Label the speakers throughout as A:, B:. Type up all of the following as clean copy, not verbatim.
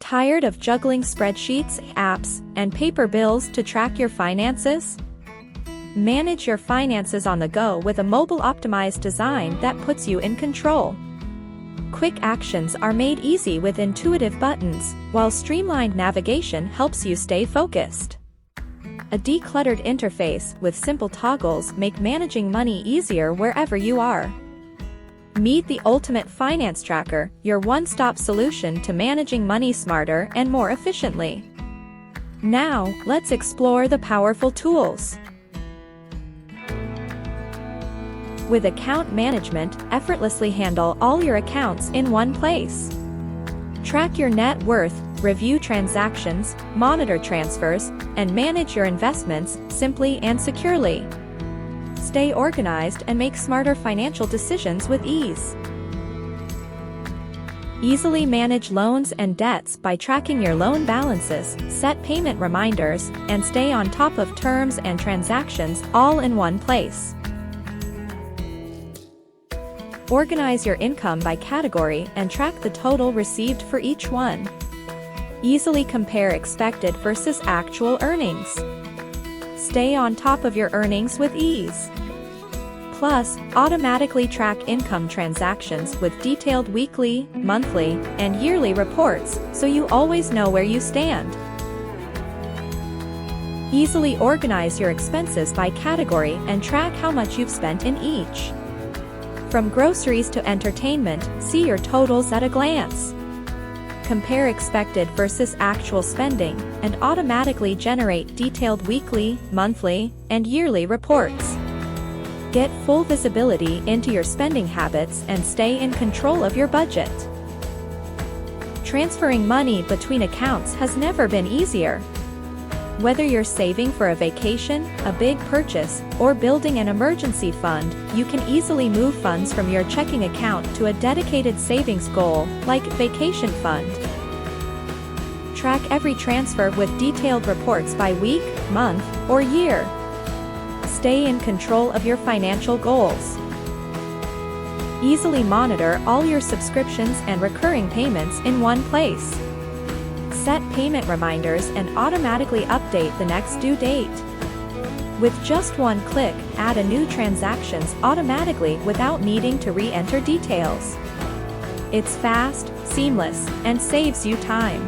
A: Tired of juggling spreadsheets, apps, and paper bills to track your finances? Manage your finances on the go with a mobile-optimized design that puts you in control. Quick actions are made easy with intuitive buttons, while streamlined navigation helps you stay focused. A decluttered interface with simple toggles make managing money easier wherever you are. Meet the Ultimate Finance Tracker, your one-stop solution to managing money smarter and more efficiently. Now, let's explore the powerful tools. With account management, effortlessly handle all your accounts in one place. Track your net worth, review transactions, monitor transfers, and manage your investments simply and securely. Stay organized and make smarter financial decisions with ease. Easily manage loans and debts by tracking your loan balances, set payment reminders, and stay on top of terms and transactions all in one place. Organize your income by category and track the total received for each one. Easily compare expected versus actual earnings. Stay on top of your earnings with ease. Plus, automatically track income transactions with detailed weekly, monthly, and yearly reports, so you always know where you stand. Easily organize your expenses by category and track how much you've spent in each. From groceries to entertainment, see your totals at a glance. Compare expected versus actual spending, and automatically generate detailed weekly, monthly, and yearly reports. Get full visibility into your spending habits and stay in control of your budget. Transferring money between accounts has never been easier. Whether you're saving for a vacation, a big purchase, or building an emergency fund, you can easily move funds from your checking account to a dedicated savings goal, like vacation fund. Track every transfer with detailed reports by week, month, or year. Stay in control of your financial goals. Easily monitor all your subscriptions and recurring payments in one place. Set payment reminders and automatically update the next due date. With just one click, add a new transactions automatically without needing to re-enter details. It's fast, seamless, and saves you time.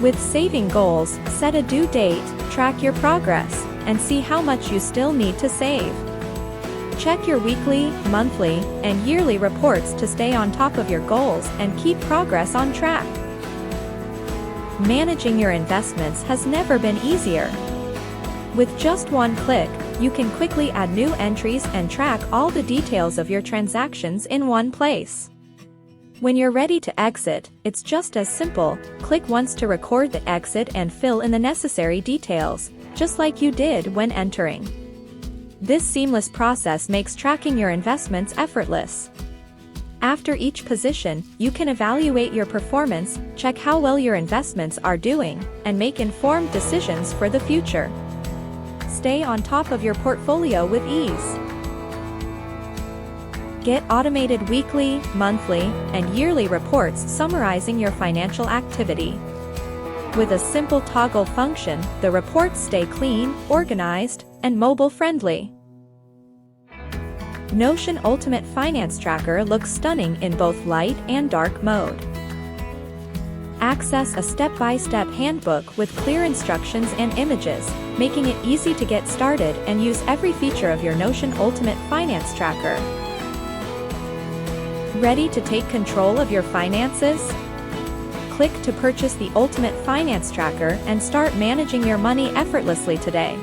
A: With saving goals, set a due date, track your progress, and see how much you still need to save. Check your weekly, monthly, and yearly reports to stay on top of your goals and keep progress on track. Managing your investments has never been easier. With just one click, you can quickly add new entries and track all the details of your transactions in one place. When you're ready to exit, it's just as simple. Click once to record the exit and fill in the necessary details, just like you did when entering. This seamless process makes tracking your investments effortless. After each position, you can evaluate your performance, check how well your investments are doing, and make informed decisions for the future. Stay on top of your portfolio with ease. Get automated weekly, monthly, and yearly reports summarizing your financial activity. With a simple toggle function, the reports stay clean, organized, and mobile-friendly. Notion Ultimate Finance Tracker looks stunning in both light and dark mode. Access a step-by-step handbook with clear instructions and images, making it easy to get started and use every feature of your Notion Ultimate Finance Tracker. Ready to take control of your finances? Click to purchase the Ultimate Finance Tracker and start managing your money effortlessly today.